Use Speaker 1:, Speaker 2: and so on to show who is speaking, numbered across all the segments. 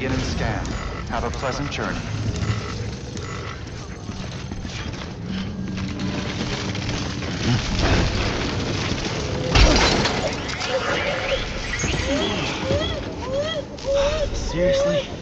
Speaker 1: begin and scan. Have a pleasant journey.
Speaker 2: Seriously?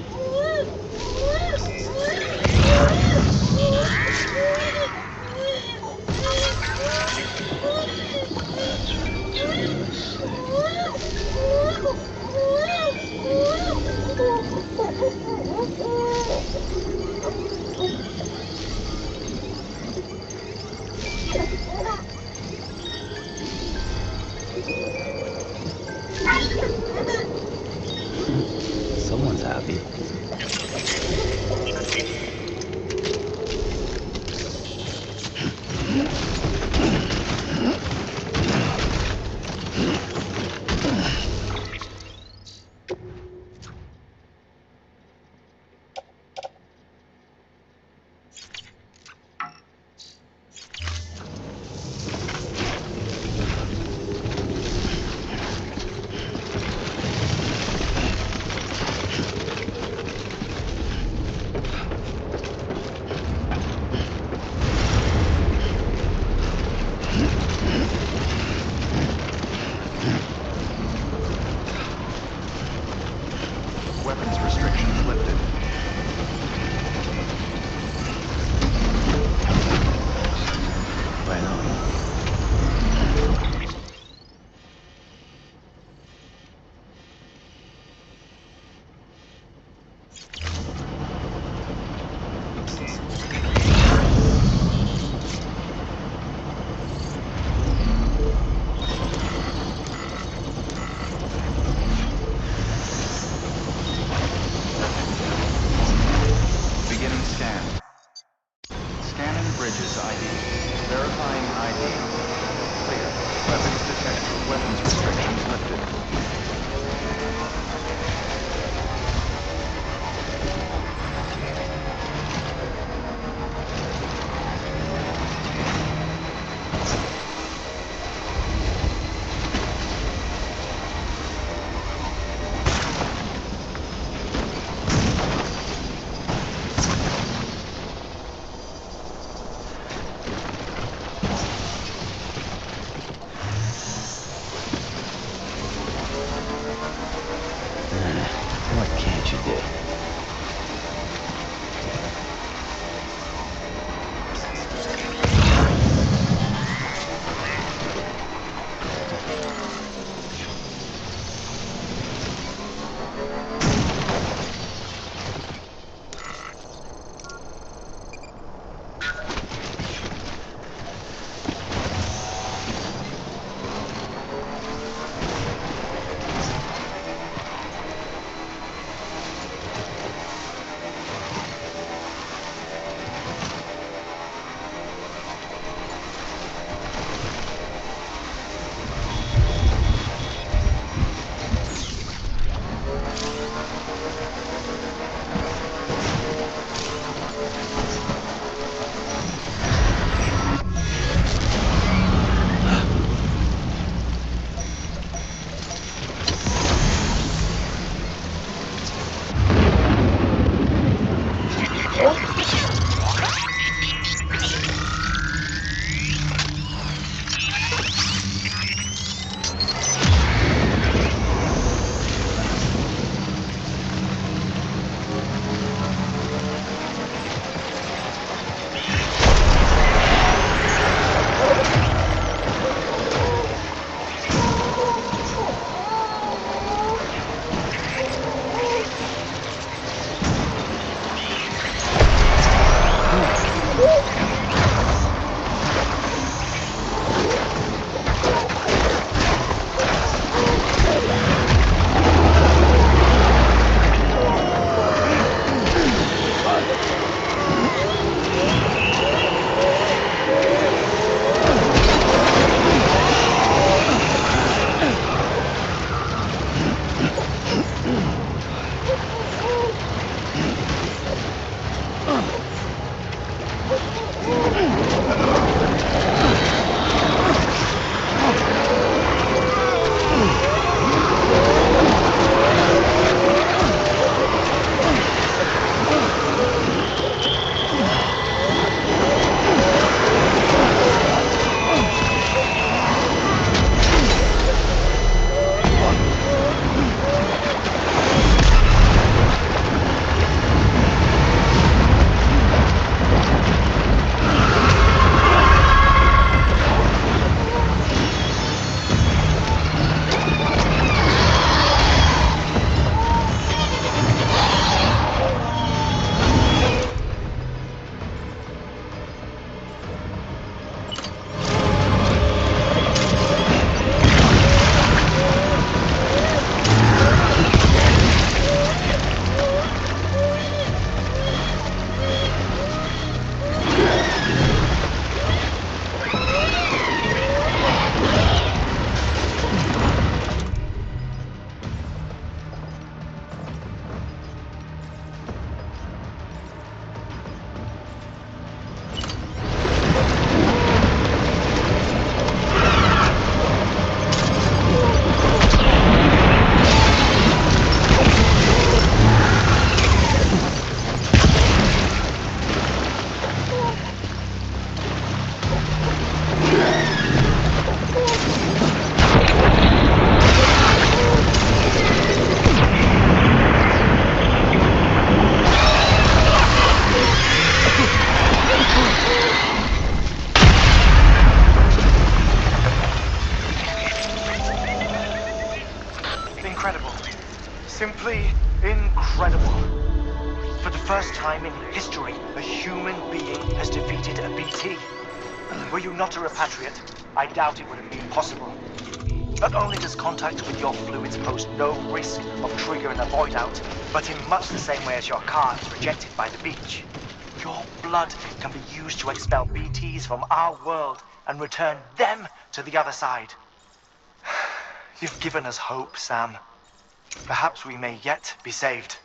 Speaker 2: Someone's happy.
Speaker 1: Weapons restrictions lifted.
Speaker 2: Right on.
Speaker 3: Incredible. Simply incredible. For the first time in history, a human being has defeated a BT. Were you not a repatriate, I doubt it would have been possible. Not only does contact with your fluids pose no risk of triggering a void out, but in much the same way as your car is rejected by the beach. Your blood can be used to expel BTs from our world and return them to the other side. You've given us hope, Sam. Perhaps we may yet be saved.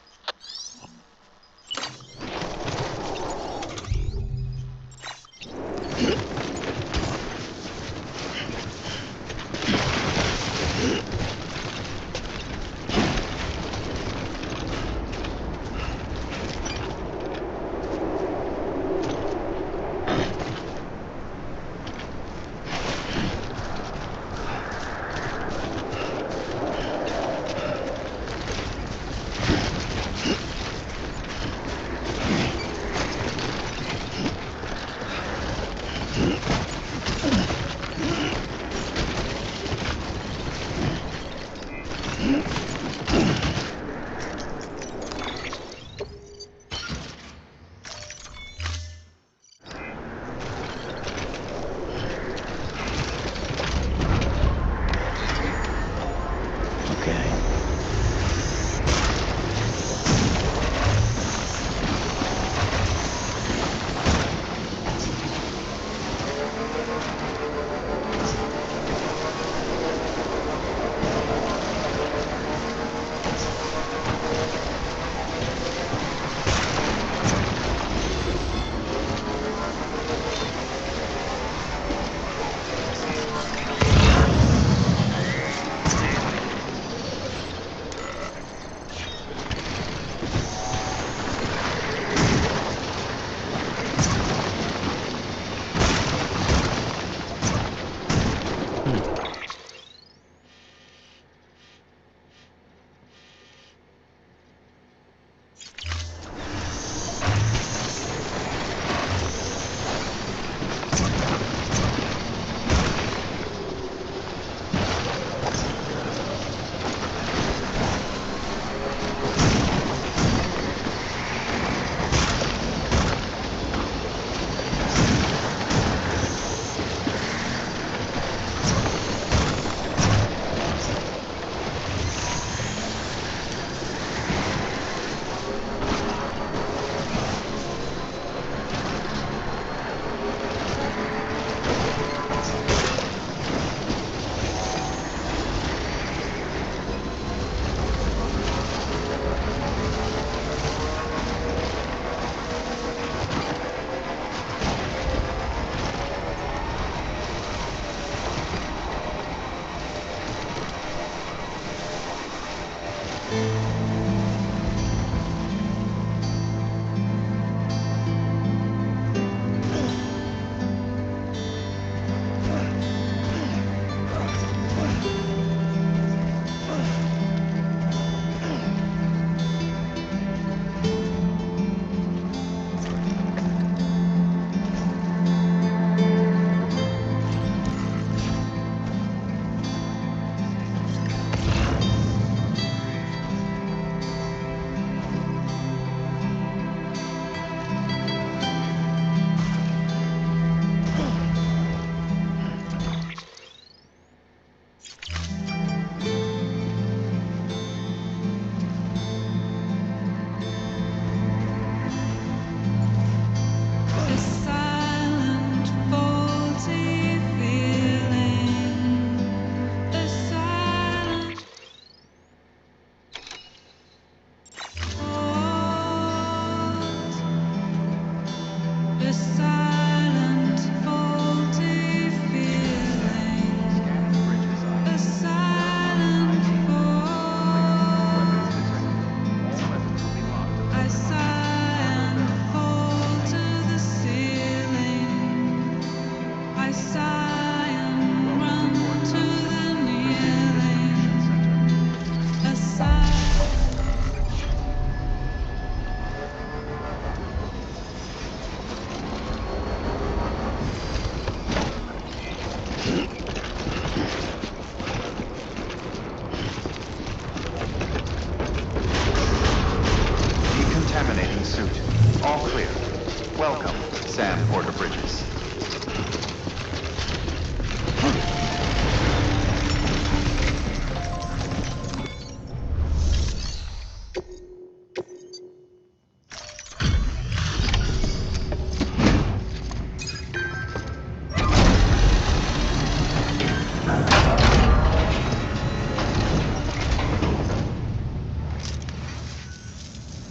Speaker 1: Welcome, Sam Porter Bridges.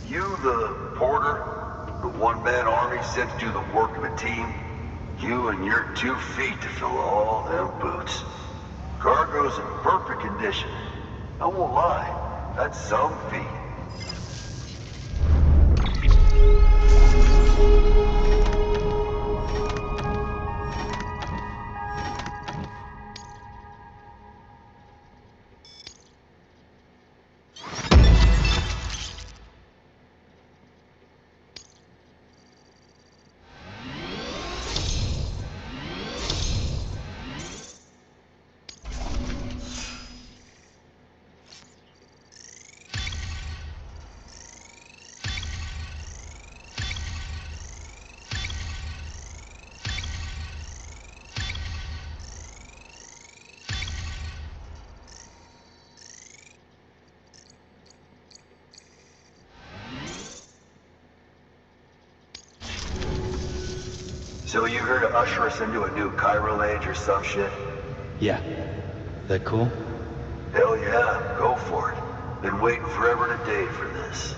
Speaker 4: You the Porter? The one-man army sent to do the work of a team? You and your 2 feet to fill all them boots. Cargo's in perfect condition. I won't lie, that's some feat. So you here to usher us into a new chiral age or some shit?
Speaker 2: Yeah. That cool?
Speaker 4: Hell yeah, go for it. Been waiting forever and a day for this.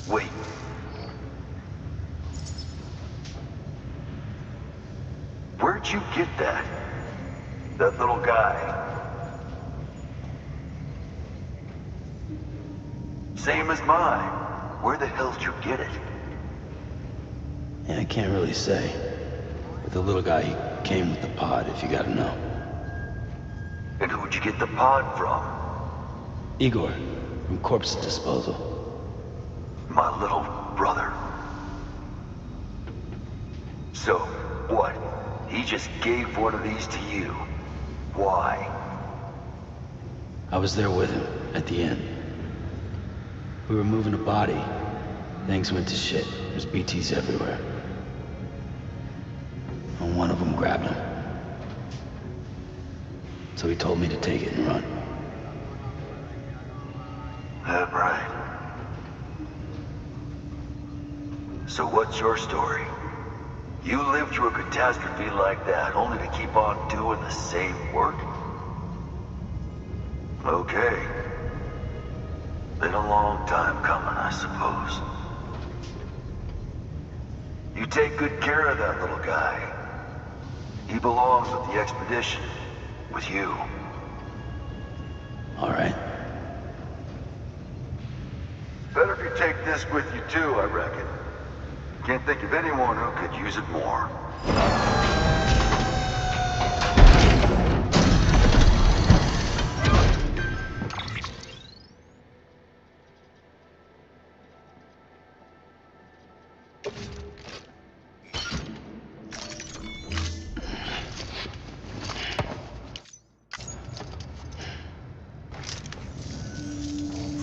Speaker 4: Wait. Where'd you get that? That little guy? Same as mine. Where the hell did you get it?
Speaker 2: Yeah, I can't really say. But the little guy, he came with the pod, if you gotta know.
Speaker 4: And who'd you get the pod from?
Speaker 2: Igor, from Corpse Disposal.
Speaker 4: My little brother. So, what? He just gave one of these to you. Why?
Speaker 2: I was there with him, at the end. We were moving a body. Things went to shit. There's BTs everywhere. And one of them grabbed him. So he told me to take it and run.
Speaker 4: That right. So what's your story? You lived through a catastrophe like that, only to keep on doing the same work? Okay. Been a long time coming, I suppose. You take good care of that little guy. He belongs with the expedition. With you.
Speaker 2: All right.
Speaker 4: Better if you take this with you too, I reckon. Can't think of anyone who could use it more.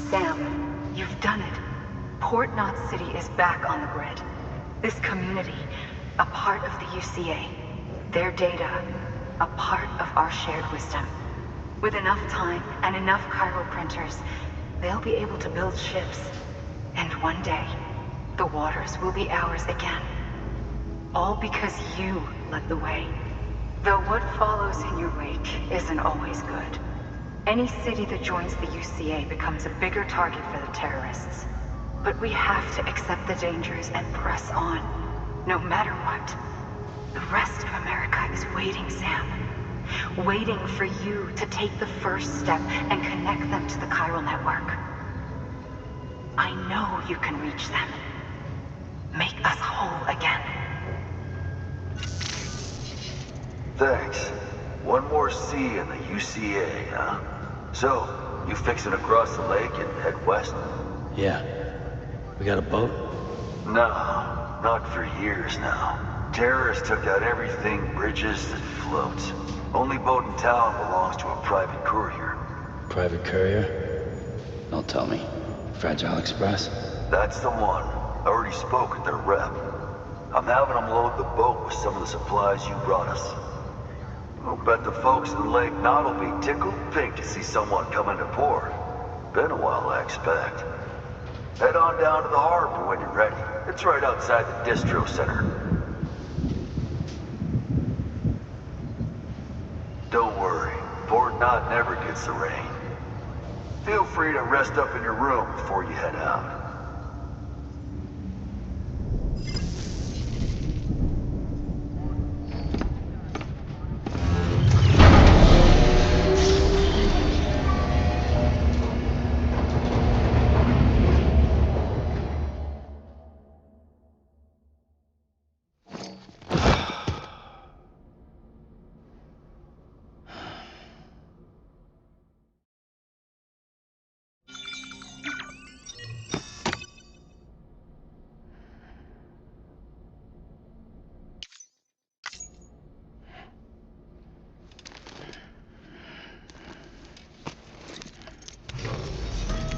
Speaker 5: Sam, you've done it. Port Knot City is back on the grid. This community, a part of the UCA. Their data, a part of our shared wisdom. With enough time and enough chiral printers, they'll be able to build ships. And one day, the waters will be ours again. All because you led the way. Though what follows in your wake isn't always good. Any city that joins the UCA becomes a bigger target for the terrorists. But we have to accept the dangers and press on. No matter what, the rest of America is waiting, Sam. Waiting for you to take the first step and connect them to the chiral network. I know you can reach them. Make us whole again.
Speaker 4: Thanks. One more C in the UCA, huh? So, you fixing to cross the lake and head west?
Speaker 2: Yeah. We got a boat?
Speaker 4: No, not for years now. Terrorists took out everything bridges that floats. Only boat in town belongs to a private courier.
Speaker 2: Private courier? Don't tell me. Fragile Express?
Speaker 4: That's the one. I already spoke with their rep. I'm having them load the boat with some of the supplies you brought us. I'll bet the folks in Lake Knot will be tickled pink to see someone come into port. Been a while, I expect. Head on down to the harbor when you're ready. It's right outside the distro center. Don't worry, Port Knot never gets the rain. Feel free to rest up in your room before you head out.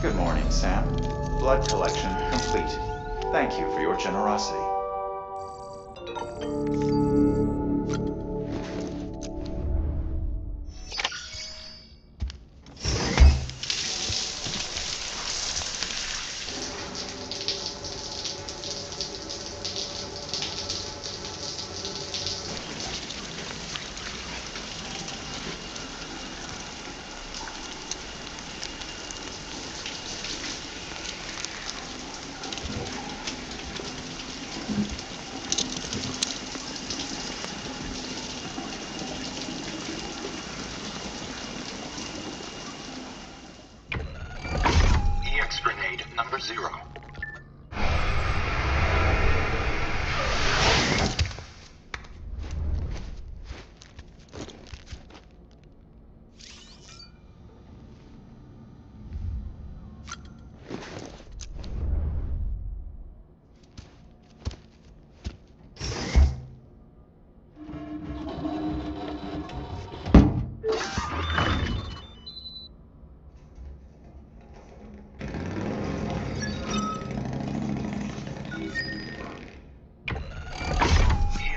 Speaker 1: Good morning, Sam. Blood collection complete. Thank you for your generosity.
Speaker 6: EX grenade number 0.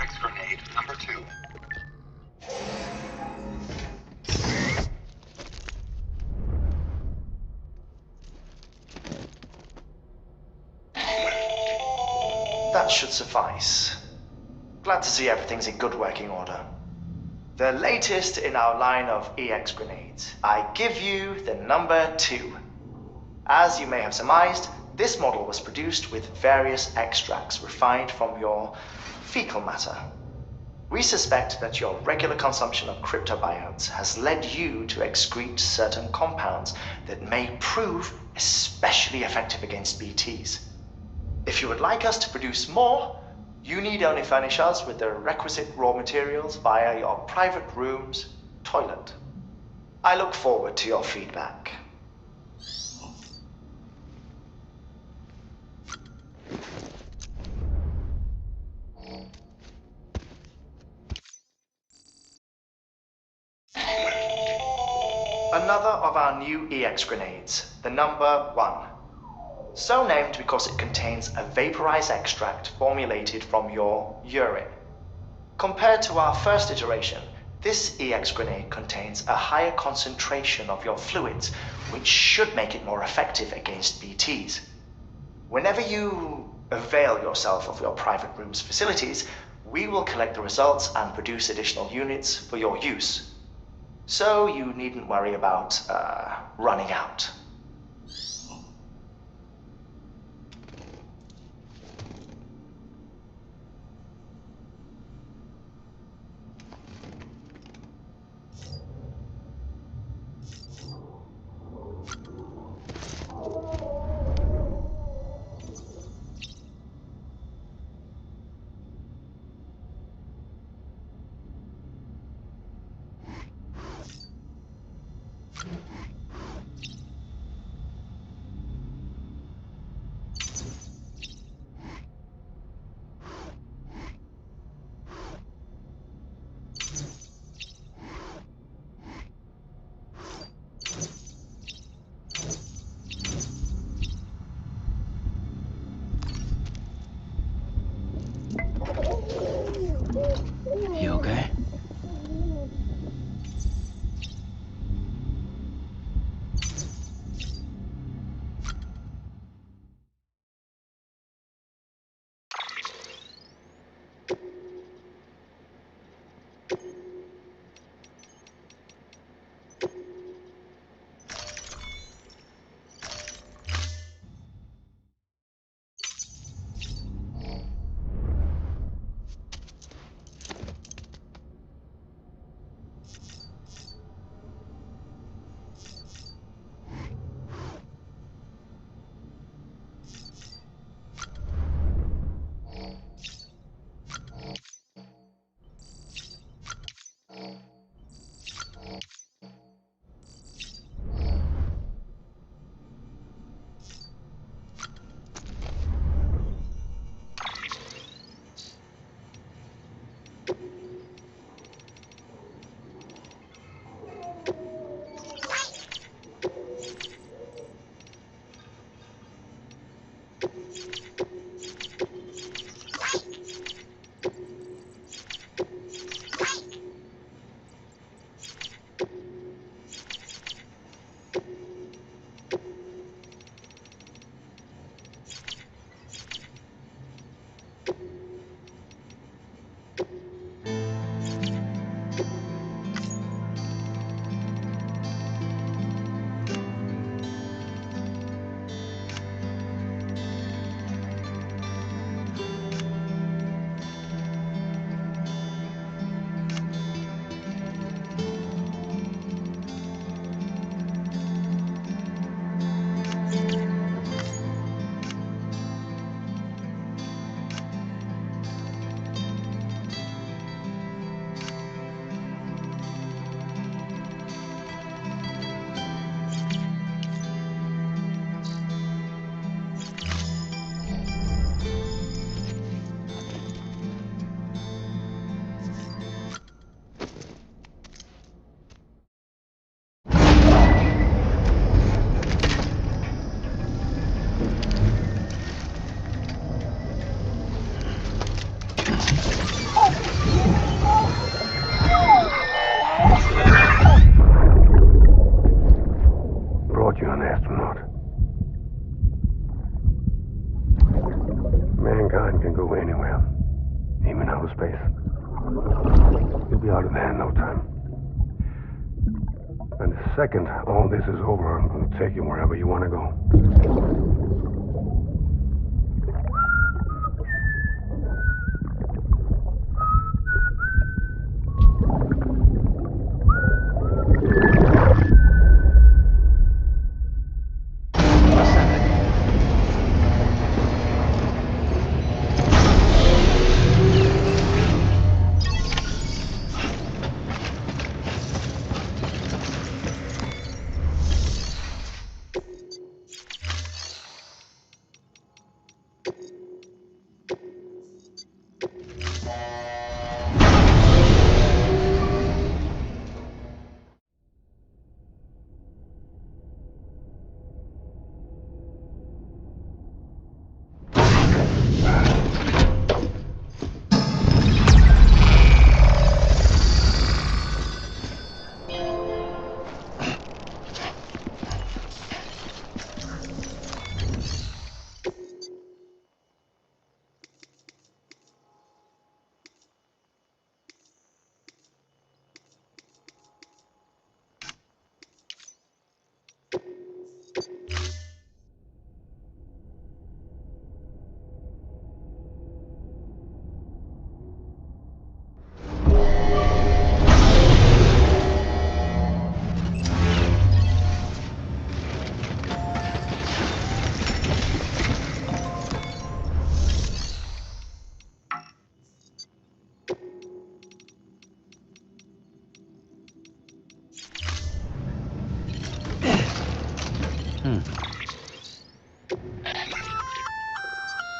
Speaker 6: EX grenade number 2.
Speaker 3: That should suffice. Glad to see everything's in good working order. The latest in our line of EX grenades. I give you the number 2. As you may have surmised, this model was produced with various extracts refined from your fecal matter. We suspect that your regular consumption of cryptobiotes has led you to excrete certain compounds that may prove especially effective against BTs. If you would like us to produce more, you need only furnish us with the requisite raw materials via your private room's toilet. I look forward to your feedback. Another of our new EX grenades, the number 1. So named because it contains a vaporized extract formulated from your urine. Compared to our first iteration, this EX grenade contains a higher concentration of your fluids, which should make it more effective against BTs. Whenever you avail yourself of your private room's facilities, we will collect the results and produce additional units for your use. So you needn't worry about running out.
Speaker 7: Brought you an astronaut. Mankind can go anywhere, even outer space. You'll be out of there in no time. And the second all this is over, I'm going to take you wherever you want to go.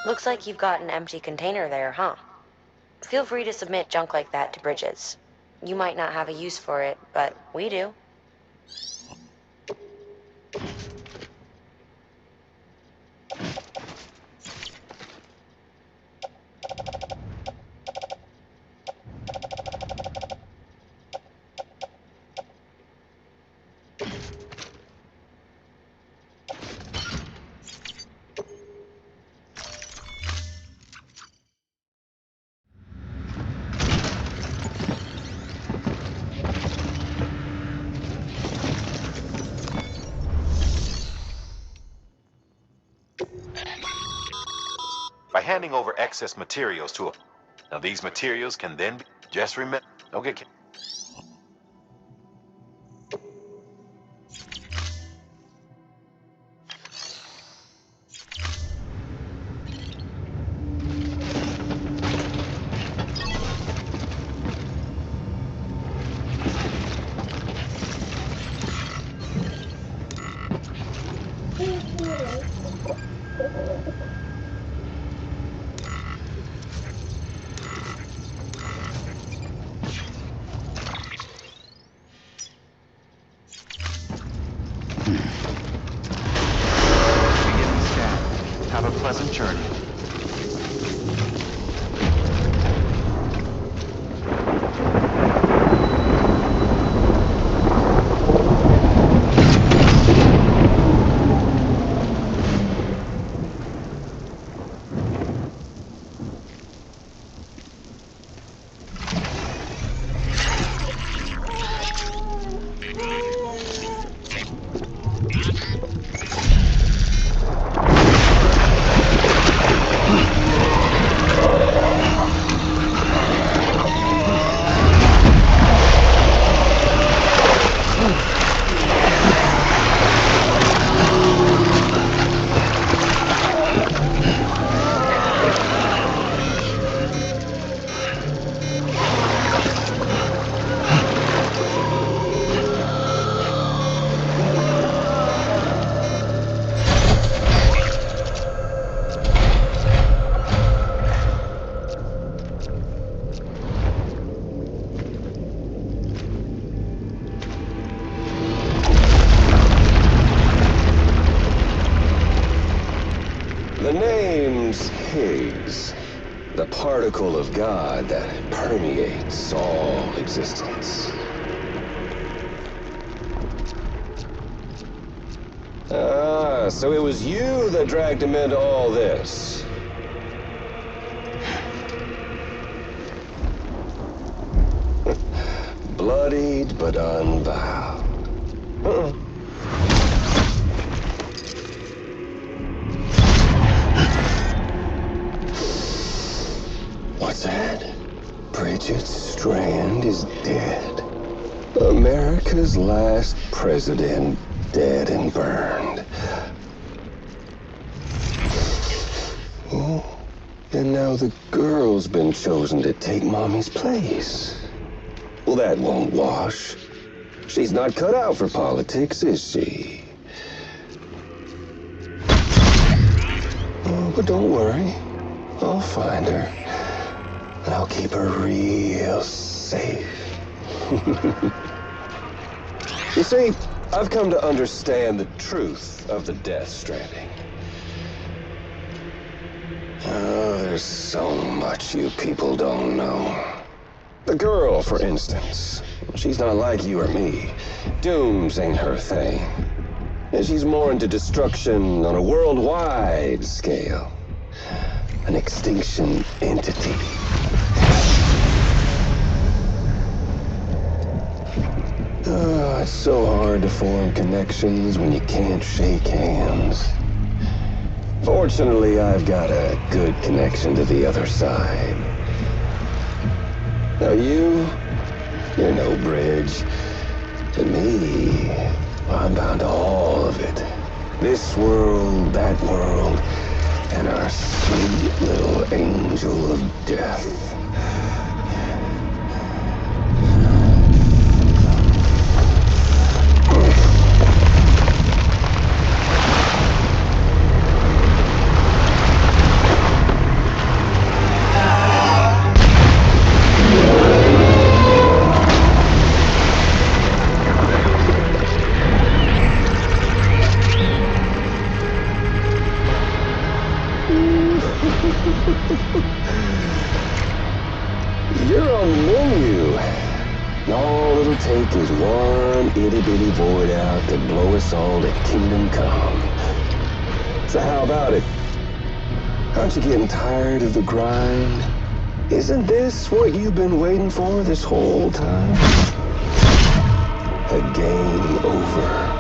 Speaker 8: Looks like you've got an empty container there, huh? Feel free to submit junk like that to Bridges. You might not have a use for it, but we do.
Speaker 9: By handing over excess materials to a... Now these materials can then be... Just remember... Okay.
Speaker 1: Begin scan. Have a pleasant journey.
Speaker 10: The name's Higgs, the particle of God that permeates all existence. Ah, so it was you that dragged him into all this. Bloodied but unbowed. Uh-uh. What's that? Bridget Strand is dead. America's last president dead and burned. Oh, and now the girl's been chosen to take Mommy's place. Well, that won't wash. She's not cut out for politics, is she? Oh, but don't worry. I'll find her. And I'll keep her real safe. You see, I've come to understand the truth of the Death Stranding. Oh, there's so much you people don't know. The girl, for instance, she's not like you or me. Dooms ain't her thing. And she's more into destruction on a worldwide scale. An extinction entity. Oh, it's so hard to form connections when you can't shake hands. Fortunately, I've got a good connection to the other side. Now you're no bridge. To me, I'm bound to all of it. This world, that world, and our sweet little angel of death. You're on the menu. And all it'll take is one itty-bitty void out to blow us all to kingdom come. So how about it? Aren't you getting tired of the grind? Isn't this what you've been waiting for this whole time? A game over.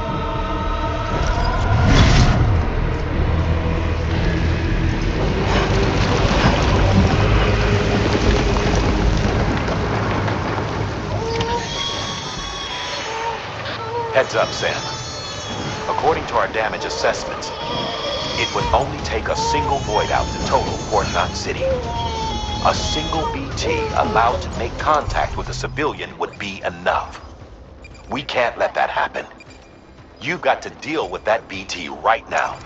Speaker 9: Heads up, Sam. According to our damage assessments, it would only take a single void out to total Port Knot City. A single BT allowed to make contact with a civilian would be enough. We can't let that happen. You've got to deal with that BT right now.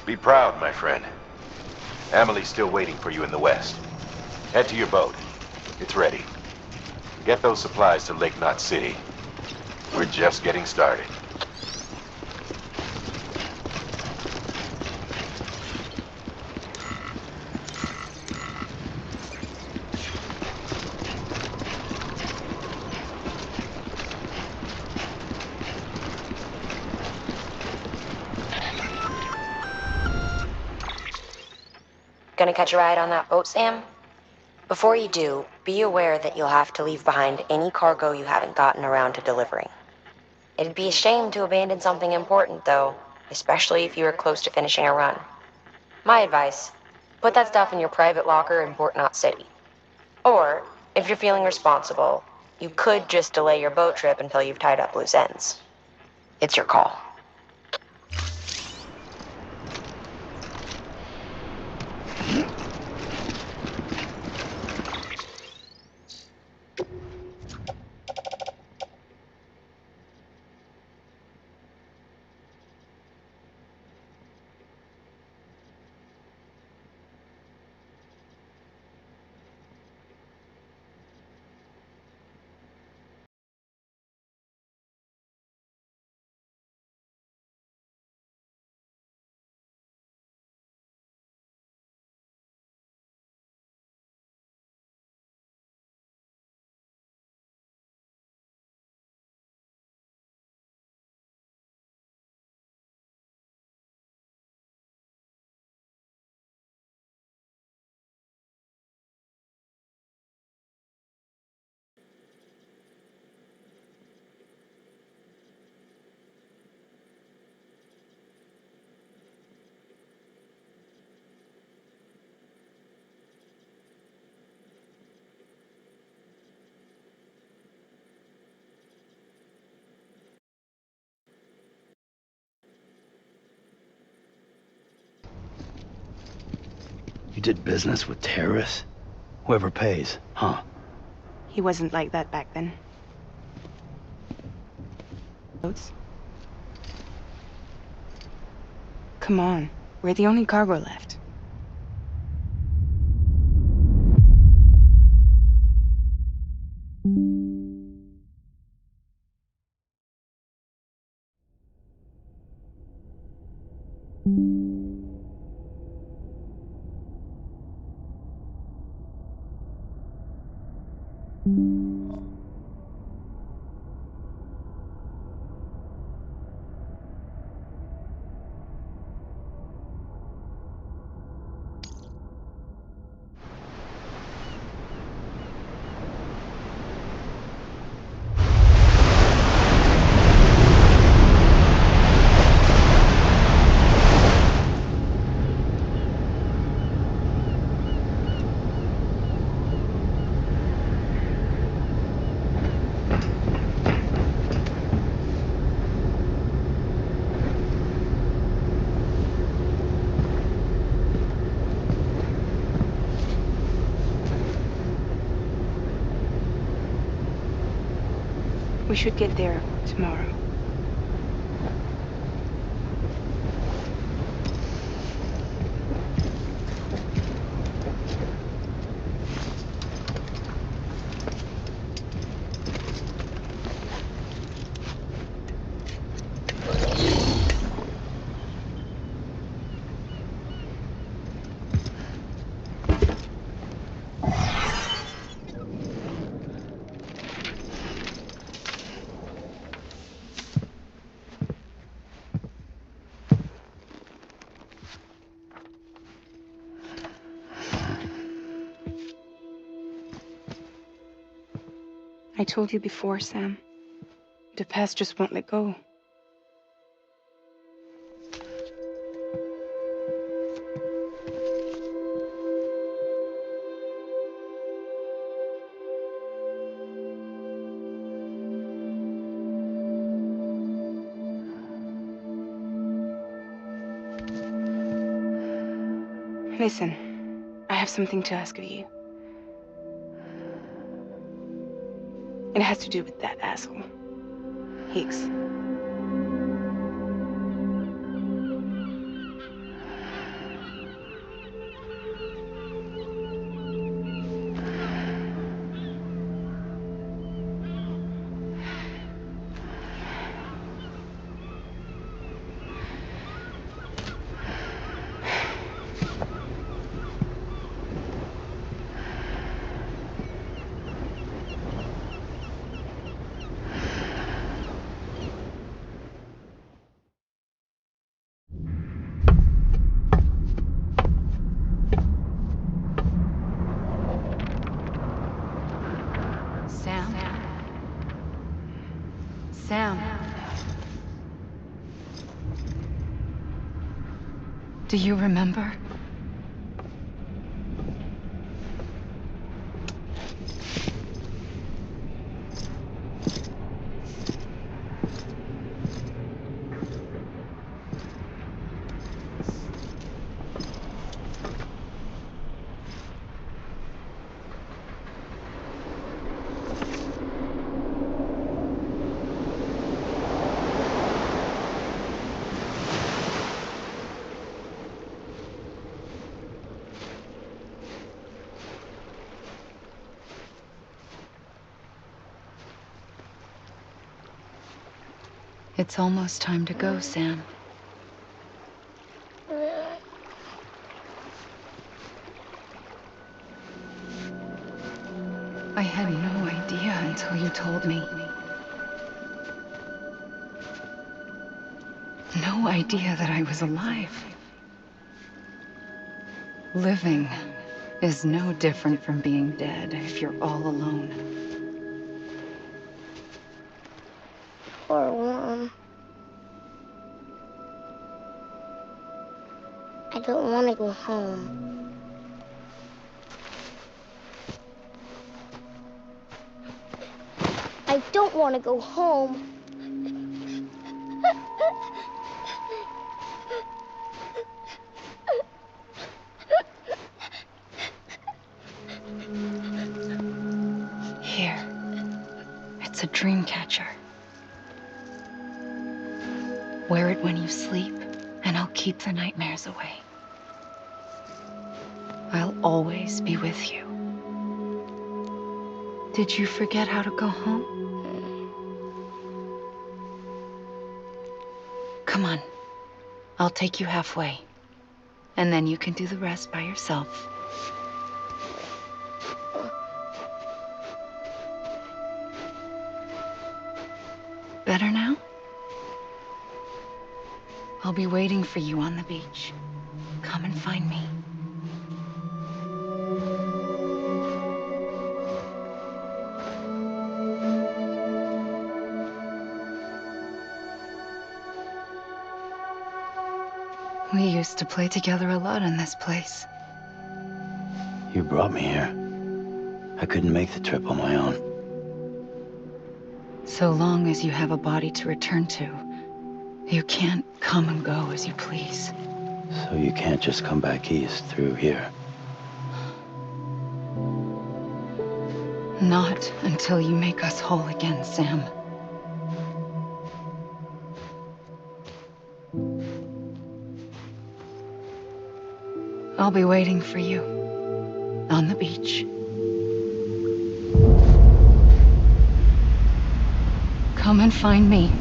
Speaker 9: Be proud, my friend. Amelie's still waiting for you in the west. Head to your boat. It's ready. Get those supplies to Lake Knot City. We're just getting started.
Speaker 8: Gonna catch a ride on that boat, Sam? Before you do, be aware that you'll have to leave behind any cargo you haven't gotten around to delivering. It'd be a shame to abandon something important, though, especially if you are close to finishing a run. My advice, put that stuff in your private locker in Port Knot City. Or, if you're feeling responsible, you could just delay your boat trip until you've tied up loose ends. It's your call.
Speaker 2: You did business with terrorists? Whoever pays, huh?
Speaker 11: He wasn't like that back then. Boats? Come on, we're the only cargo left. We should get there tomorrow. I told you before, Sam. The past just won't let go. Listen, I have something to ask of you. It has to do with that asshole, Higgs.
Speaker 5: Sam. Do you remember? It's almost time to go, Sam. I had no idea until you told me. No idea that I was alive. Living is no different from being dead if you're all alone.
Speaker 12: Poor Worm. I don't want to go home. I don't want to go home.
Speaker 5: Here. It's a dream catcher. Wear it when you sleep, and I'll keep the nightmares away. I'll always be with you. Did you forget how to go home? Come on. I'll take you halfway. And then you can do the rest by yourself. Better now? I'll be waiting for you on the beach. Come and find me. We used to play together a lot in this place.
Speaker 2: You brought me here. I couldn't make the trip on my own.
Speaker 5: So long as you have a body to return to, you can't come and go as you please.
Speaker 2: So you can't just come back east through here?
Speaker 5: Not until you make us whole again, Sam. I'll be waiting for you on the beach. Come and find me.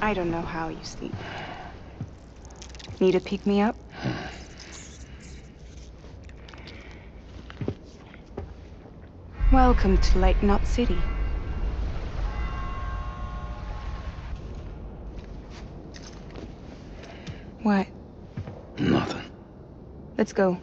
Speaker 11: I don't know how you sleep. Need to pick me up? Welcome to Lake Knot City. What?
Speaker 2: Nothing.
Speaker 11: Let's go.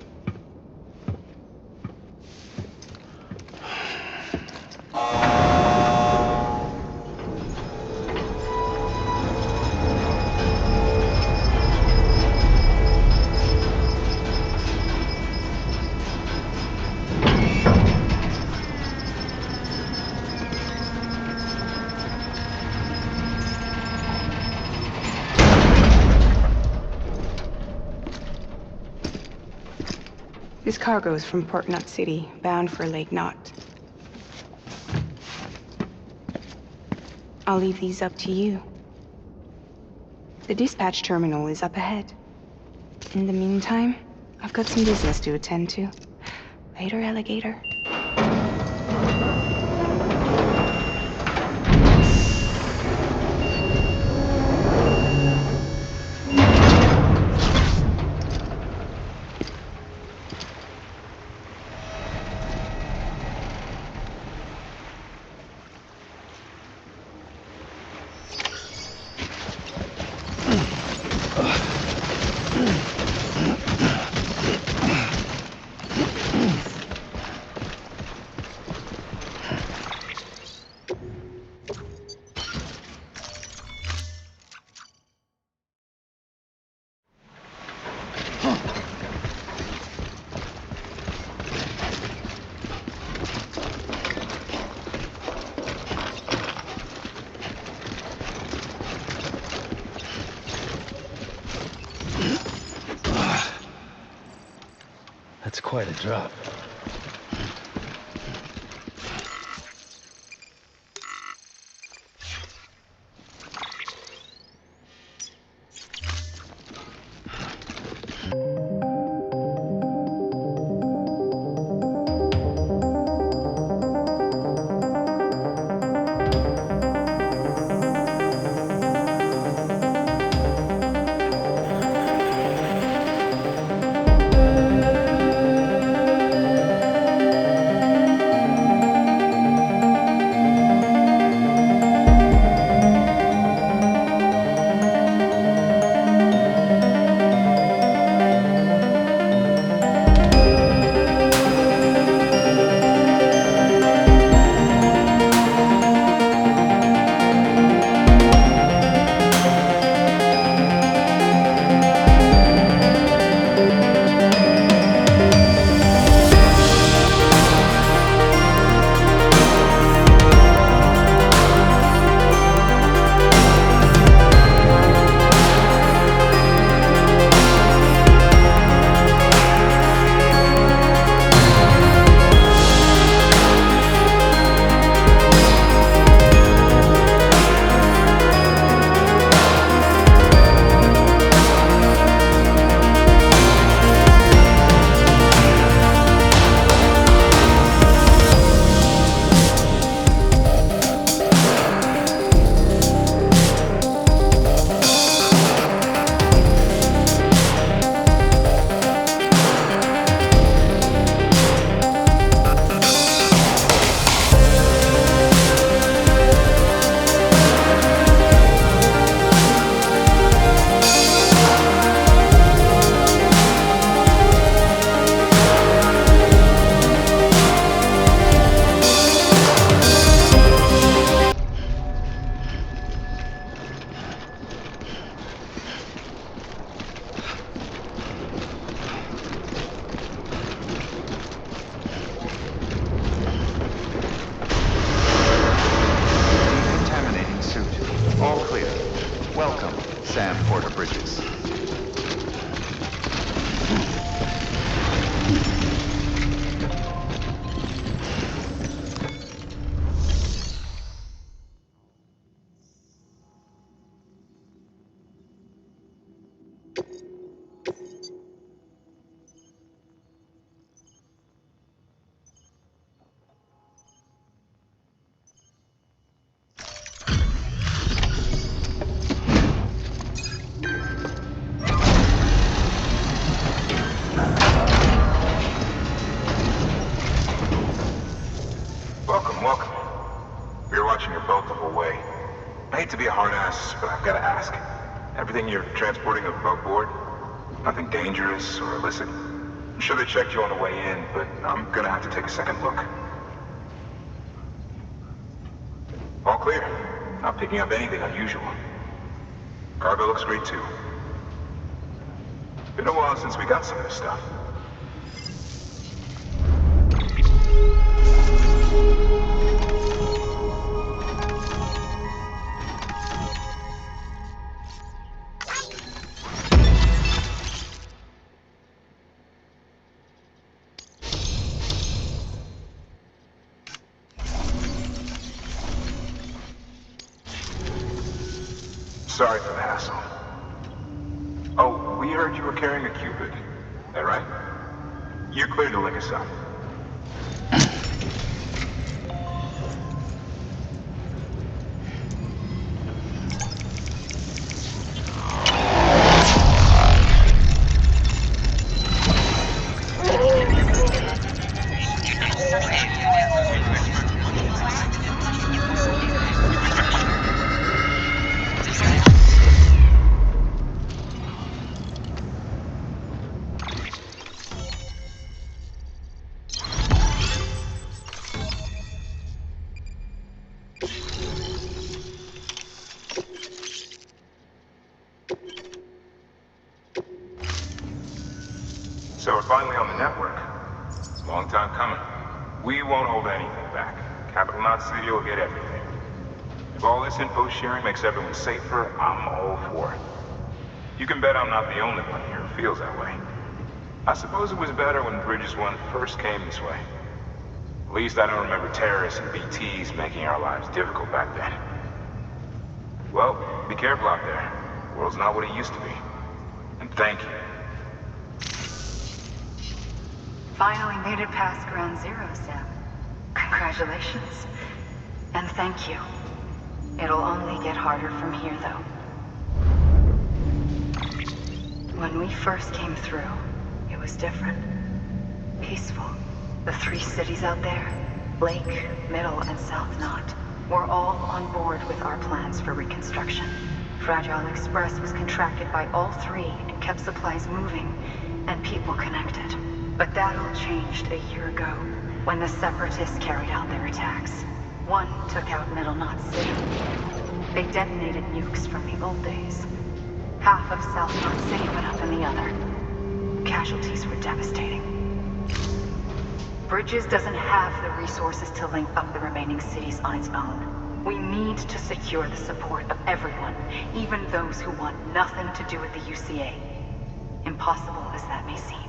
Speaker 11: This cargo is from Port Knot City, bound for Lake Knot. I'll leave these up to you. The dispatch terminal is up ahead. In the meantime, I've got some business to attend to. Later, alligator.
Speaker 2: That's quite a drop.
Speaker 13: to be a hard ass, but I've got to ask. Everything you're transporting above board? Nothing dangerous or illicit? I'm sure they checked you on the way in, but I'm gonna have to take a second look. All clear. Not picking up anything unusual. Cargo looks great too. Been a while since we got some of this stuff. Sorry for the hassle. Oh, we heard you were carrying a Cupid. That right? You're cleared to link us up. So we're finally on the network. Long time coming. We won't hold anything back. Capital Knot City will get everything. If all this info sharing makes everyone safer, I'm all for it. You can bet I'm not the only one here who feels that way. I suppose it was better when Bridges 1 first came this way. At least I don't remember terrorists and BTs making our lives difficult back then. Well, be careful out there. The world's not what it used to be. And thank you.
Speaker 5: Finally made it past Ground Zero, Sam. Congratulations. And thank you. It'll only get harder from here, though. When we first came through, it was different. Peaceful. The 3 cities out there, Lake, Middle, and South Knot, were all on board with our plans for reconstruction. Fragile Express was contracted by all 3 and kept supplies moving and people connected. But that all changed a year ago, when the Separatists carried out their attacks. One took out Middle Knot City. They detonated nukes from the old days. Half of South Knot City went up in the other. Casualties were devastating. Bridges doesn't have the resources to link up the remaining cities on its own. We need to secure the support of everyone, even those who want nothing to do with the UCA. Impossible as that may seem.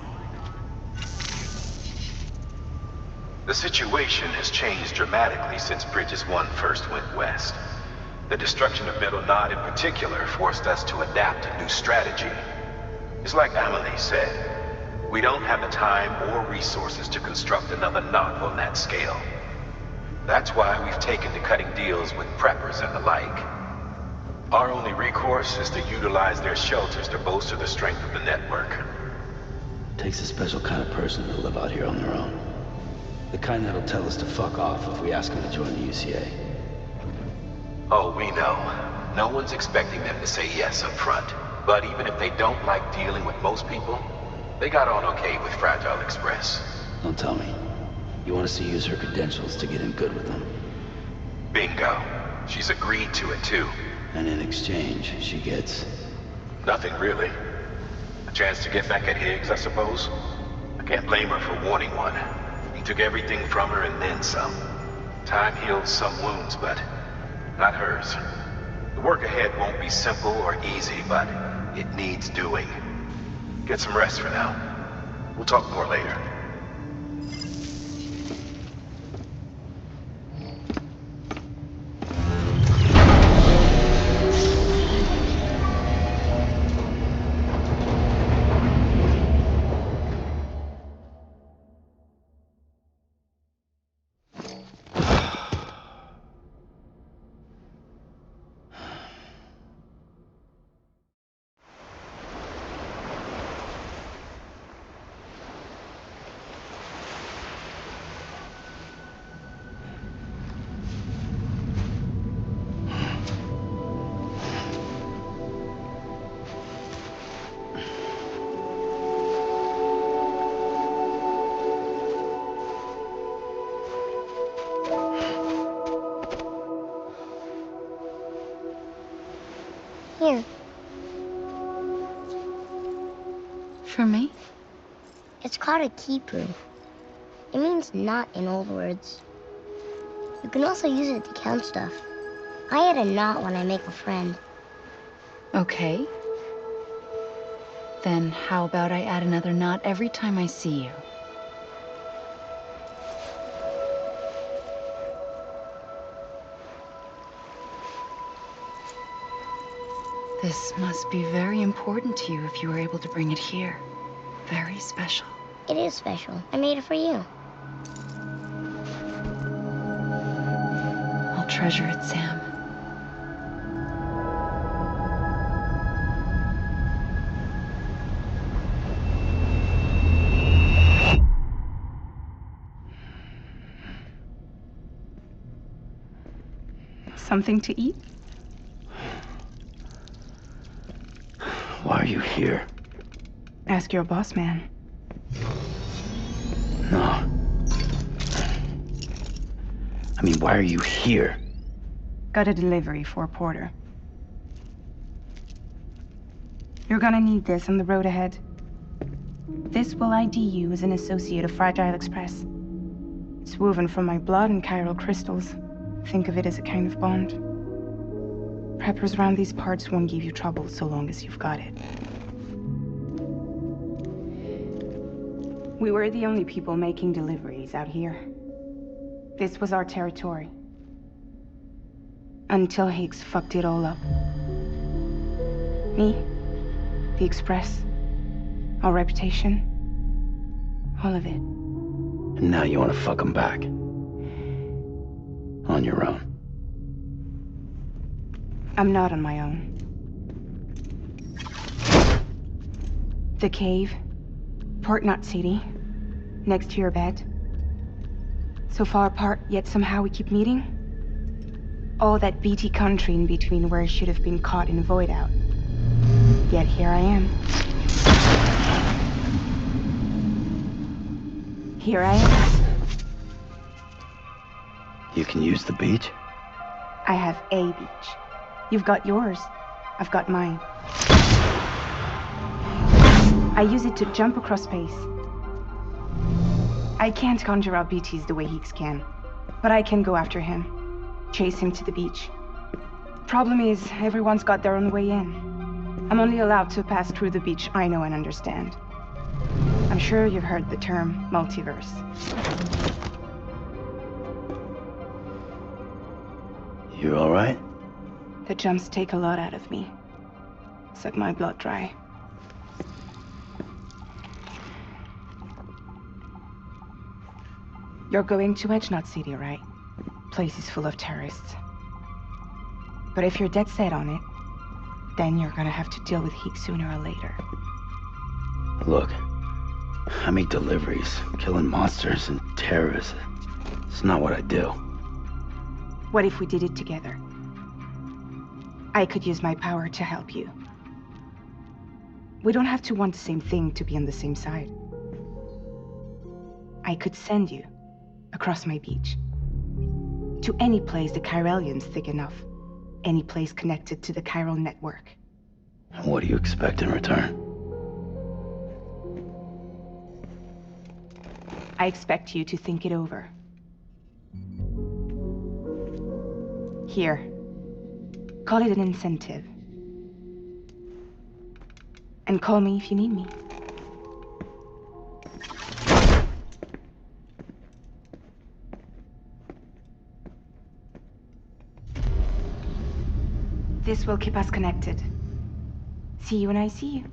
Speaker 9: The situation has changed dramatically since Bridges 1 first went west. The destruction of Middle Knot in particular forced us to adapt a new strategy. It's like Amelie said, we don't have the time or resources to construct another knot on that scale. That's why we've taken to cutting deals with preppers and the like. Our only recourse is to utilize their shelters to bolster the strength of the network.
Speaker 2: It takes a special kind of person to live out here on their own. The kind that'll tell us to fuck off if we ask them to join the UCA.
Speaker 9: Oh, we know. No one's expecting them to say yes up front. But even if they don't like dealing with most people, they got on okay with Fragile Express.
Speaker 2: Don't tell me. You want us to use her credentials to get in good with them?
Speaker 9: Bingo. She's agreed to it too.
Speaker 2: And in exchange, she gets...
Speaker 9: Nothing really. A chance to get back at Higgs, I suppose. I can't blame her for wanting one. He took everything from her and then some. Time heals some wounds, but not hers. The work ahead won't be simple or easy, but it needs doing. Get some rest for now. We'll talk more later.
Speaker 12: Here.
Speaker 11: For me?
Speaker 12: It's called a keeper. It means knot in old words. You can also use it to count stuff. I add a knot when I make a friend.
Speaker 11: Okay. Then how about I add another knot every time I see you?
Speaker 5: This must be very important to you if you were able to bring it here. Very special.
Speaker 12: It is special. I made it for you.
Speaker 5: I'll treasure it, Sam.
Speaker 11: Something to eat?
Speaker 2: Why are you here?
Speaker 11: Ask your boss man.
Speaker 2: No. I mean, why are you here?
Speaker 11: Got a delivery for a porter. You're gonna need this on the road ahead. This will ID you as an associate of Fragile Express. It's woven from my blood and chiral crystals. Think of it as a kind of bond. Preppers around these parts won't give you trouble so long as you've got it. We were the only people making deliveries out here. This was our territory. Until Higgs fucked it all up. Me, the Express, our reputation, all of it.
Speaker 2: And now you want to fuck them back. On your own.
Speaker 11: I'm not on my own. The cave, Port Knot City, next to your bed. So far apart, yet somehow we keep meeting. All that BT country in between where I should have been caught in void out. Yet here I am. Here I am.
Speaker 2: You can use the beach?
Speaker 11: I have a beach. You've got yours. I've got mine. I use it to jump across space. I can't conjure up BTs the way Higgs can, but I can go after him, chase him to the beach. Problem is, everyone's got their own way in. I'm only allowed to pass through the beach I know and understand. I'm sure you've heard the term multiverse.
Speaker 2: You all right?
Speaker 11: The jumps take a lot out of me. Suck my blood dry. You're going to Edge Knot City, right? Place is full of terrorists. But if you're dead set on it, then you're gonna have to deal with Higgs sooner or later.
Speaker 2: Look, I make deliveries, killing monsters and terrorists. It's not what I do.
Speaker 11: What if we did it together? I could use my power to help you. We don't have to want the same thing to be on the same side. I could send you across my beach. To any place the Chiralian's thick enough. Any place connected to the chiral network.
Speaker 2: What do you expect in return?
Speaker 11: I expect you to think it over. Here. Call it an incentive. And call me if you need me. This will keep us connected. See you when I see you.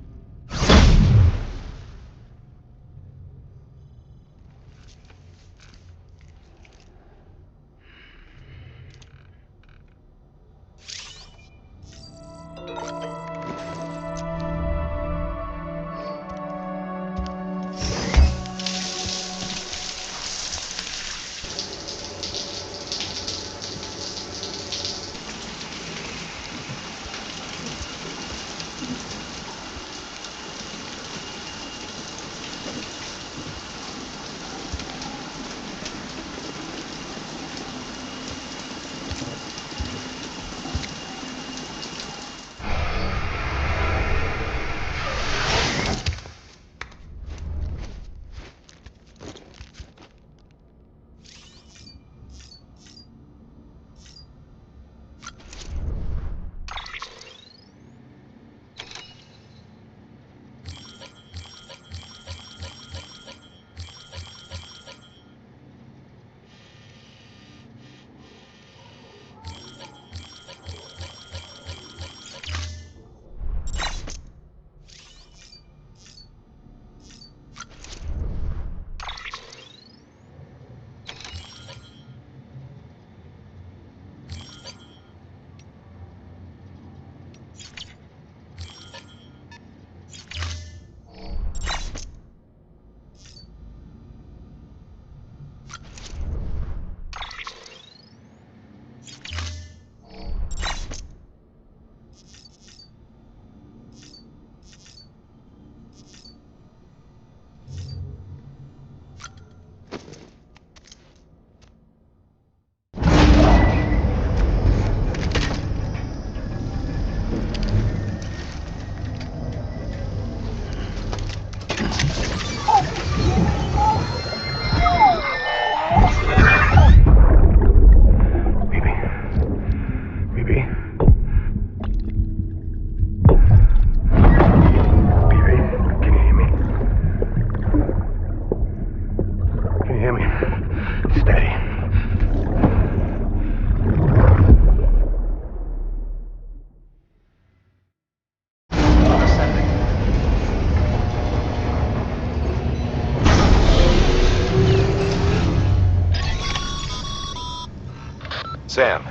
Speaker 9: Sam,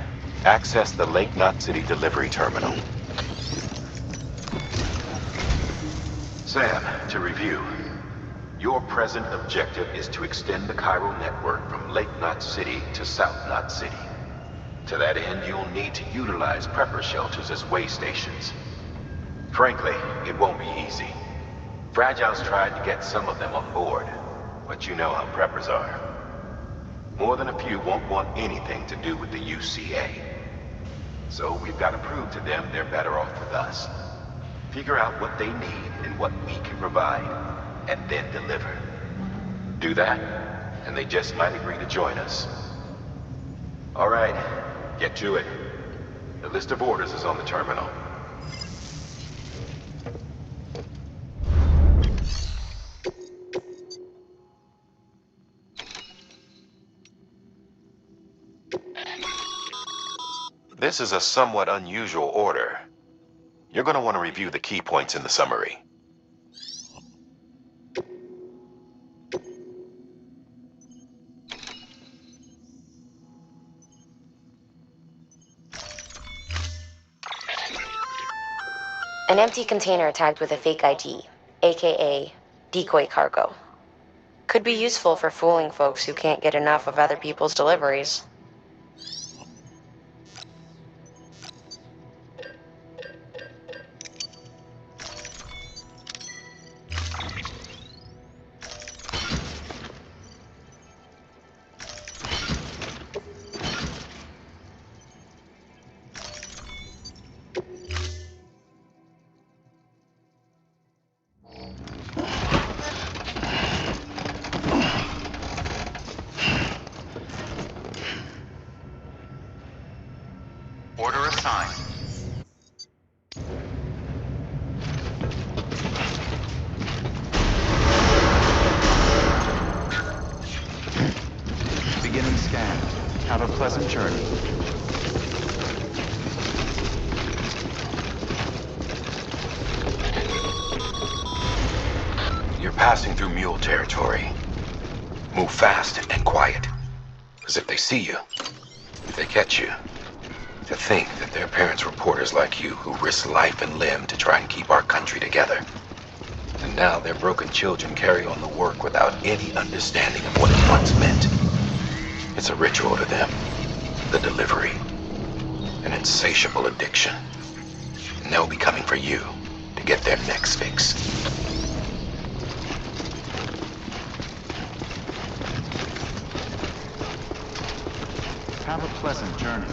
Speaker 9: access the Lake Knot City delivery terminal. Sam, to review. Your present objective is to extend the chiral network from Lake Knot City to South Knot City. To that end, you'll need to utilize prepper shelters as way stations. Frankly, it won't be easy. Fragile's tried to get some of them on board, but you know how preppers are. More than a few won't want anything to do with the UCA. So we've got to prove to them they're better off with us. Figure out what they need and what we can provide, and then deliver. Do that, and they just might agree to join us. All right, get to it. The list of orders is on the terminal. This is a somewhat unusual order. You're going to want to review the key points in the summary.
Speaker 8: An empty container tagged with a fake ID, aka decoy cargo. Could be useful for fooling folks who can't get enough of other people's deliveries.
Speaker 1: Order assigned. Beginning scan. Have a pleasant journey.
Speaker 9: You're passing through mule territory. Move fast and quiet. Because if they see you, if they catch you, to think that their parents reporters like you who risk life and limb to try and keep our country together. And now their broken children carry on the work without any understanding of what it once meant. It's a ritual to them. The delivery. An insatiable addiction. And they'll be coming for you to get their necks fixed.
Speaker 1: Have a pleasant journey.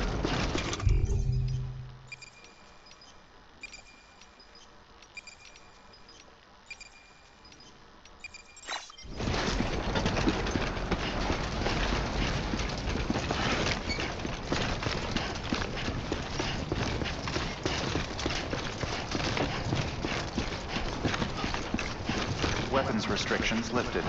Speaker 1: Weapons restrictions lifted.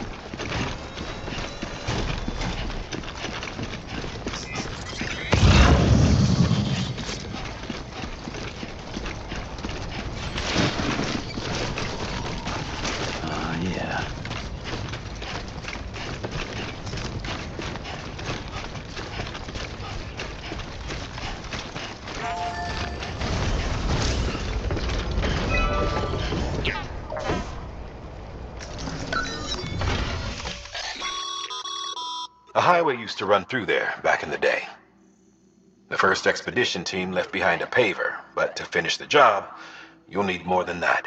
Speaker 2: Yeah.
Speaker 9: A highway used to run through there back in the day. The first expedition team left behind a paver, but to finish the job, you'll need more than that.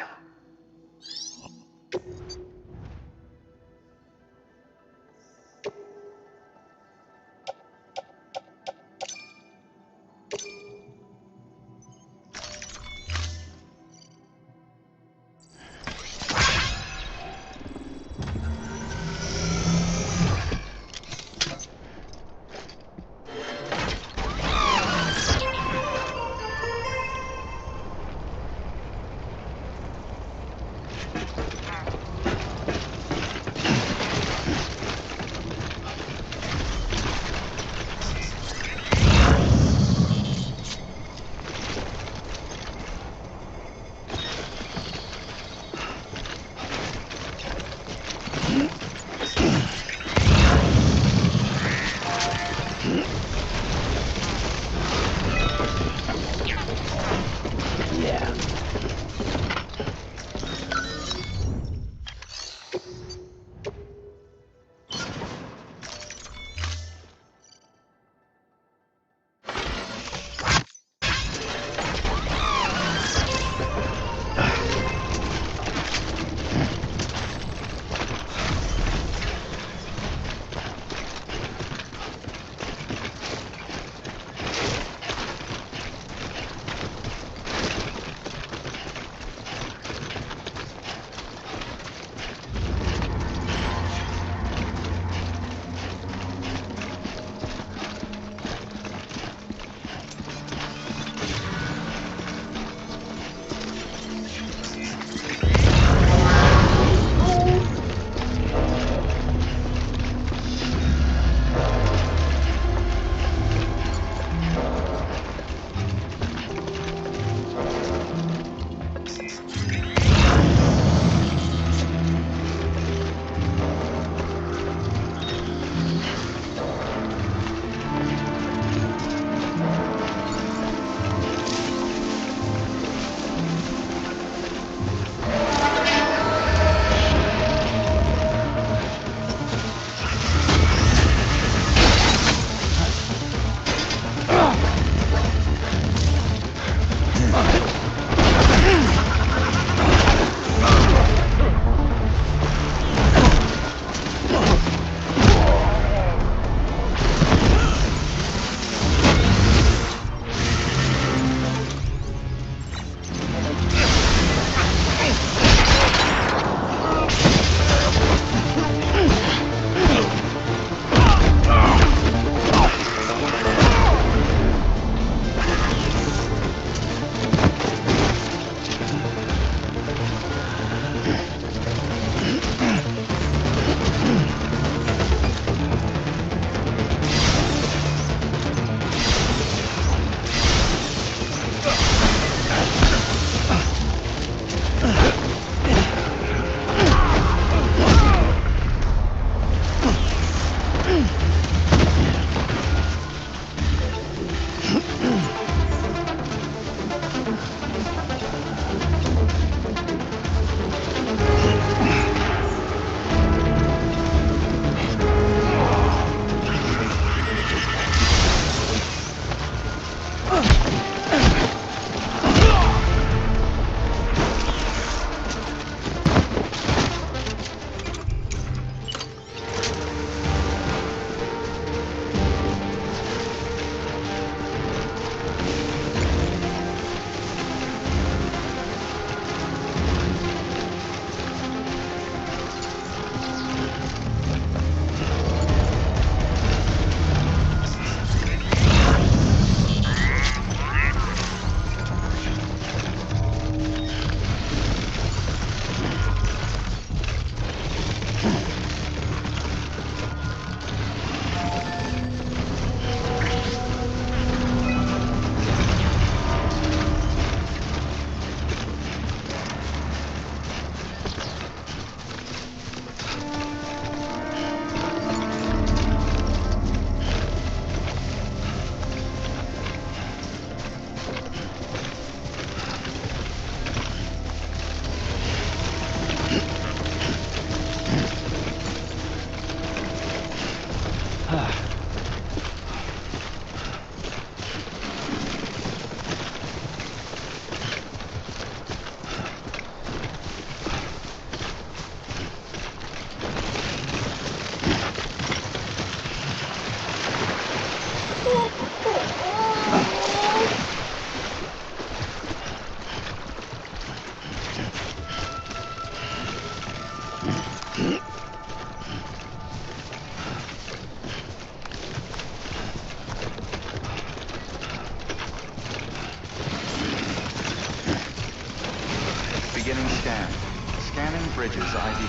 Speaker 1: Bridges ID.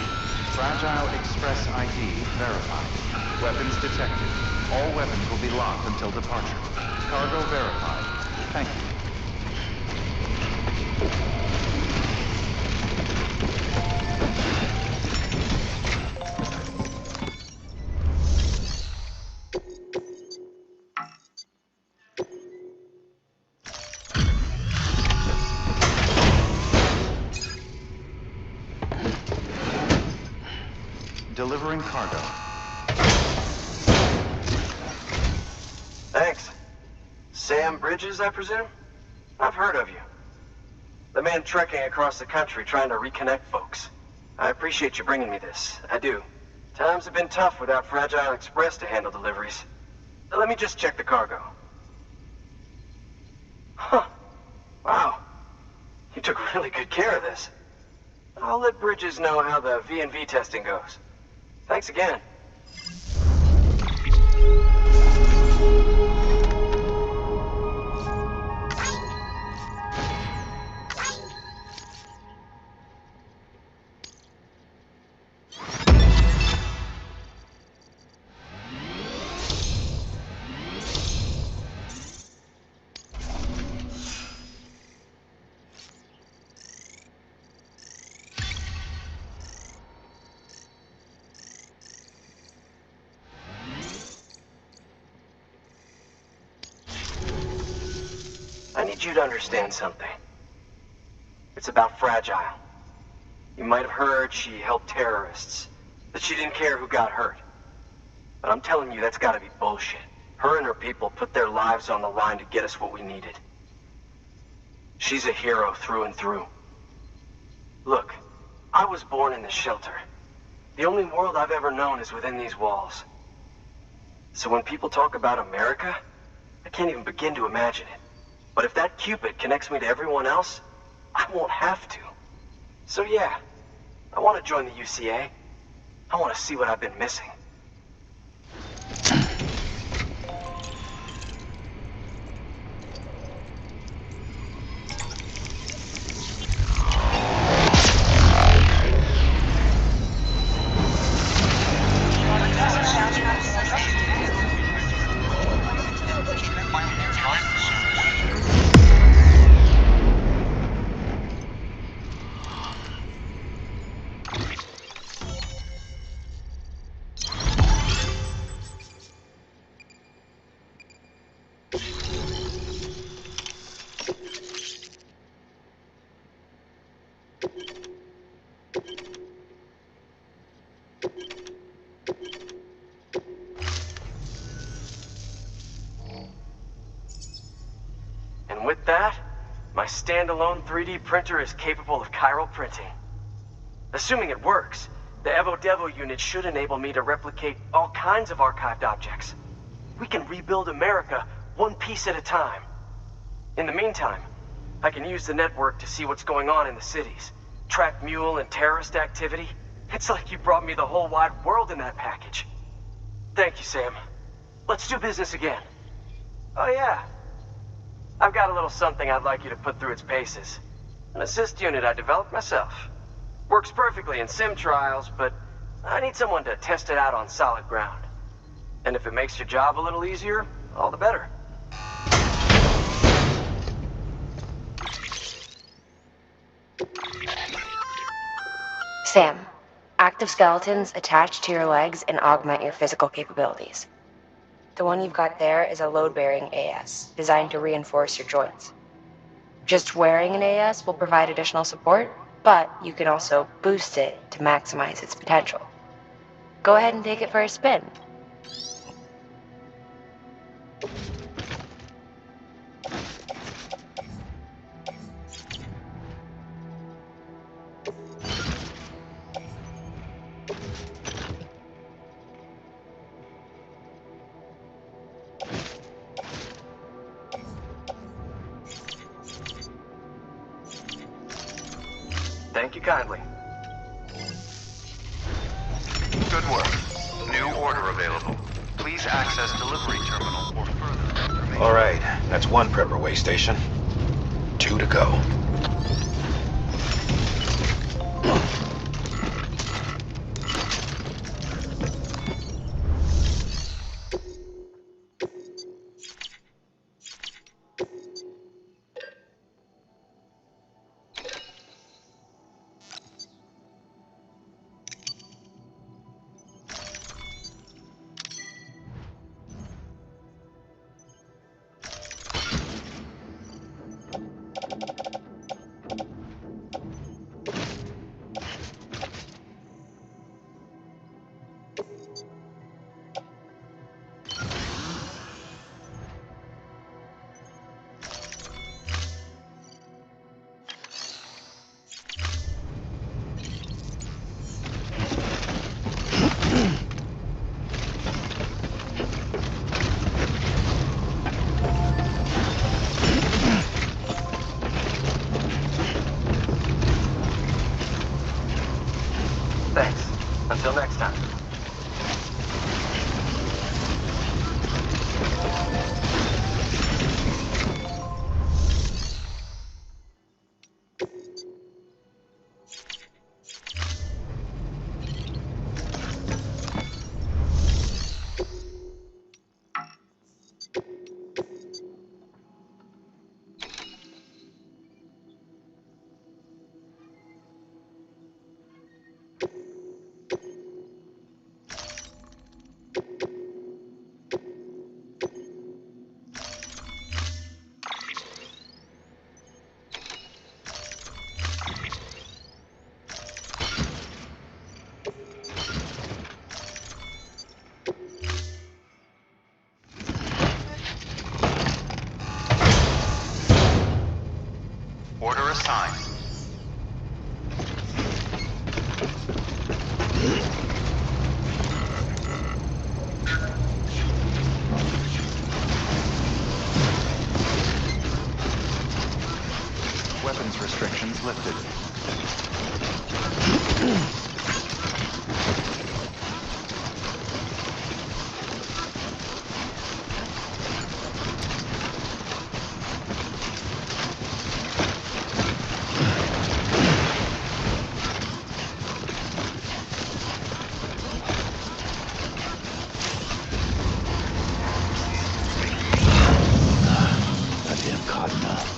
Speaker 1: Fragile Express ID verified. Weapons detected. All weapons will be locked until departure. Cargo verified. Thank you. Delivering cargo.
Speaker 14: Thanks. Sam Bridges, I presume? I've heard of you. The man trekking across the country trying to reconnect folks. I appreciate you bringing me this. I do. Times have been tough without Fragile Express to handle deliveries. Let me just check the cargo. Huh. Wow. You took really good care of this. I'll let Bridges know how the V&V testing goes. Thanks again. I need you to understand something. It's about Fragile. You might have heard she helped terrorists, that she didn't care who got hurt. But I'm telling you, that's gotta be bullshit. Her and her people put their lives on the line to get us what we needed. She's a hero through and through. Look, I was born in this shelter. The only world I've ever known is within these walls. So when people talk about America, I can't even begin to imagine it. But if that Cupid connects me to everyone else, I won't have to. So yeah, I want to join the UCA. I want to see what I've been missing. And with that, my standalone 3D printer is capable of chiral printing. Assuming it works, the Evo Devo unit should enable me to replicate all kinds of archived objects. We can rebuild America one piece at a time. In the meantime, I can use the network to see what's going on in the cities, track mule and terrorist activity. It's like you brought me the whole wide world in that package. Thank you, Sam. Let's do business again. Oh yeah. I've got a little something I'd like you to put through its paces. An assist unit I developed myself. Works perfectly in sim trials, but I need someone to test it out on solid ground. And if it makes your job a little easier, all the better.
Speaker 8: Sam, active skeletons attach to your legs and augment your physical capabilities. The one you've got there is a load-bearing AS, designed to reinforce your joints. Just wearing an AS will provide additional support, but you can also boost it to maximize its potential. Go ahead and take it for a spin.
Speaker 14: Thank you kindly.
Speaker 1: Good work. New order available. Please access delivery terminal for further information.
Speaker 9: All right, that's one prepper way station. 2 to go.
Speaker 1: lifted.
Speaker 2: Goddamn cottonmouth.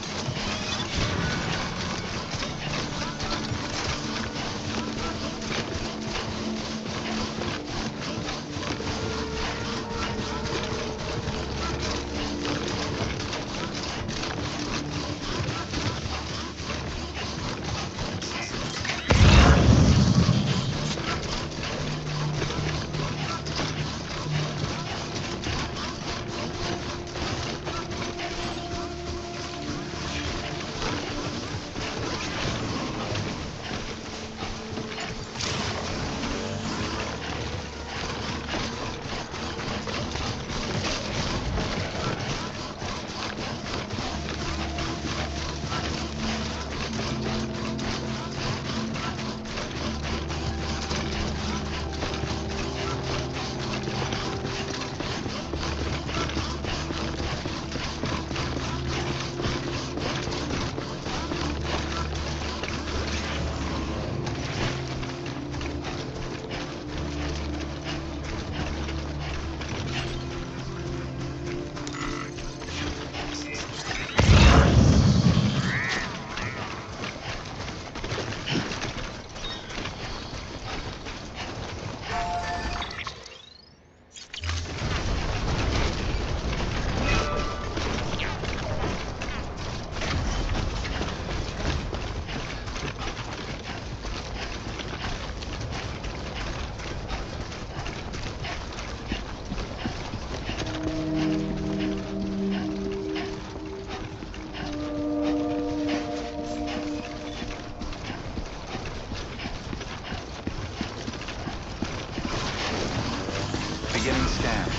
Speaker 1: Beginning scan.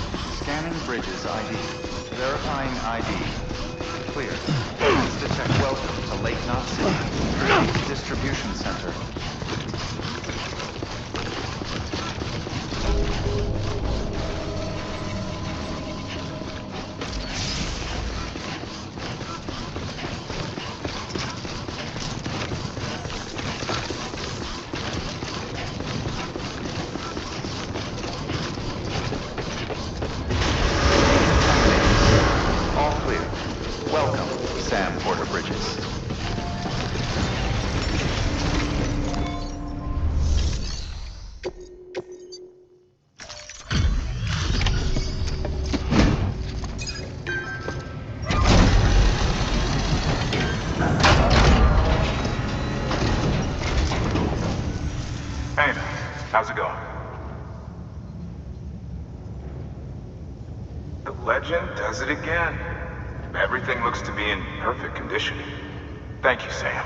Speaker 1: Scanning bridges ID. Verifying ID. Clear. Let's detect. Welcome to Lake Knot City. Distribution center. All clear. Welcome, Sam Porter Bridges.
Speaker 13: Hey, how's it going? The legend does it again. Everything looks to be in perfect condition. Thank you, Sam.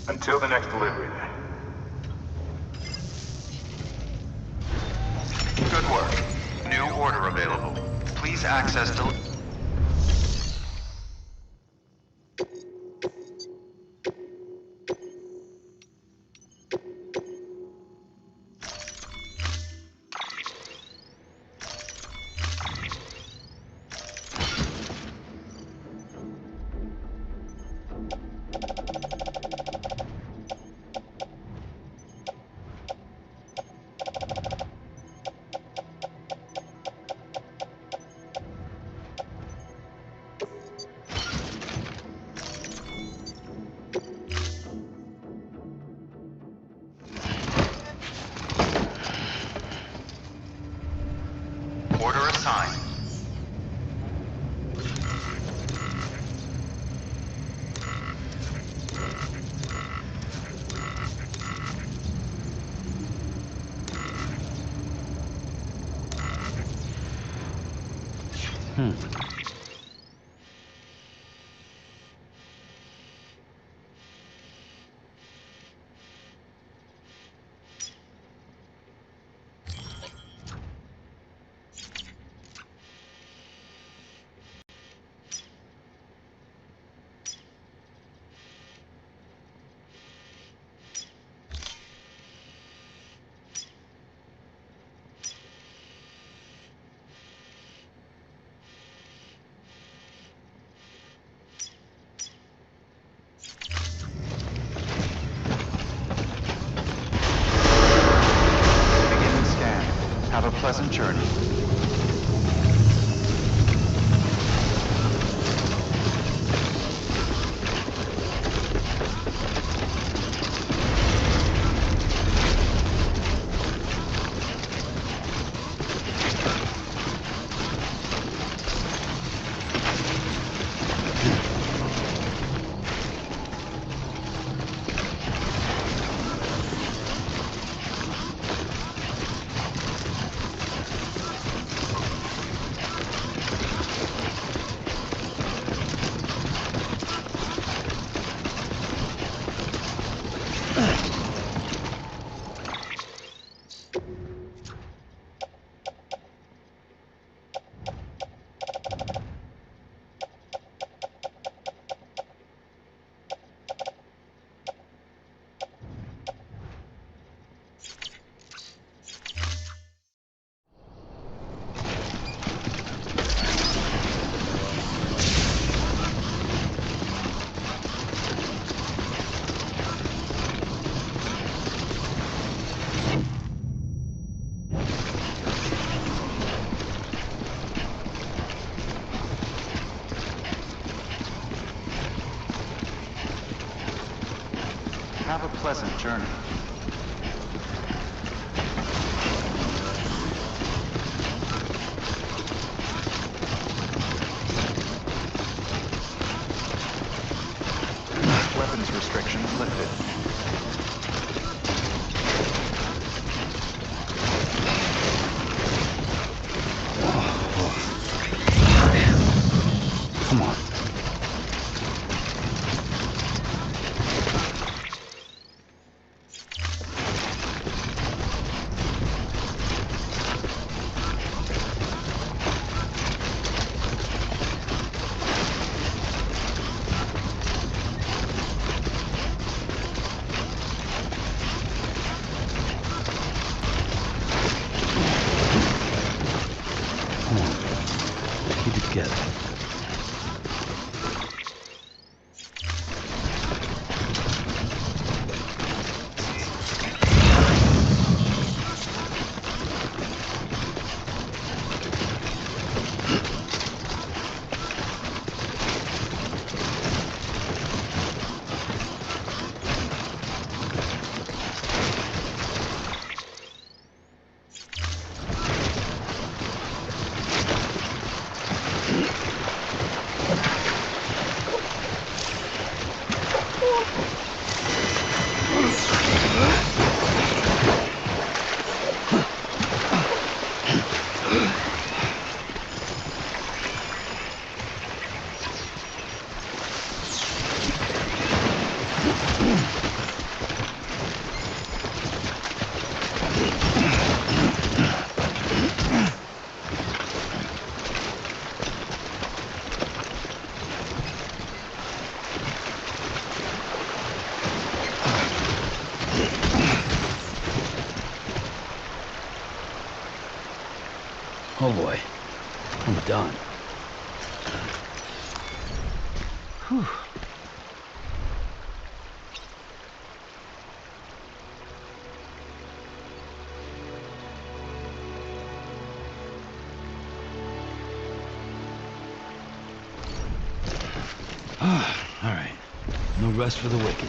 Speaker 13: Until the next delivery, then.
Speaker 1: Good work. New order available. Please access time. Have a pleasant journey. Have a pleasant journey. Weapons restrictions lifted.
Speaker 2: Come on. Keep it together. Oh boy, I'm done. Whew. All right, no rest for the wicked.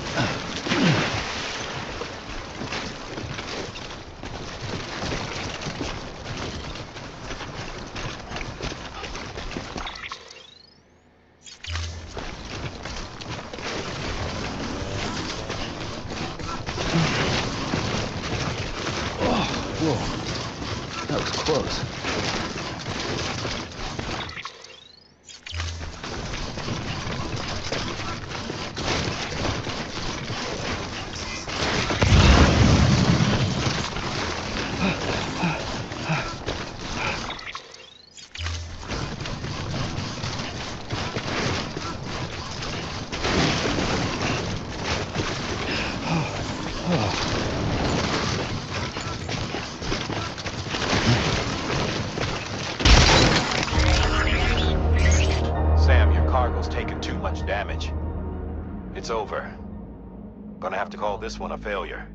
Speaker 2: Whoa. That was close.
Speaker 9: Sam, your cargo's taken too much damage. It's over. Gonna have to call this one a failure.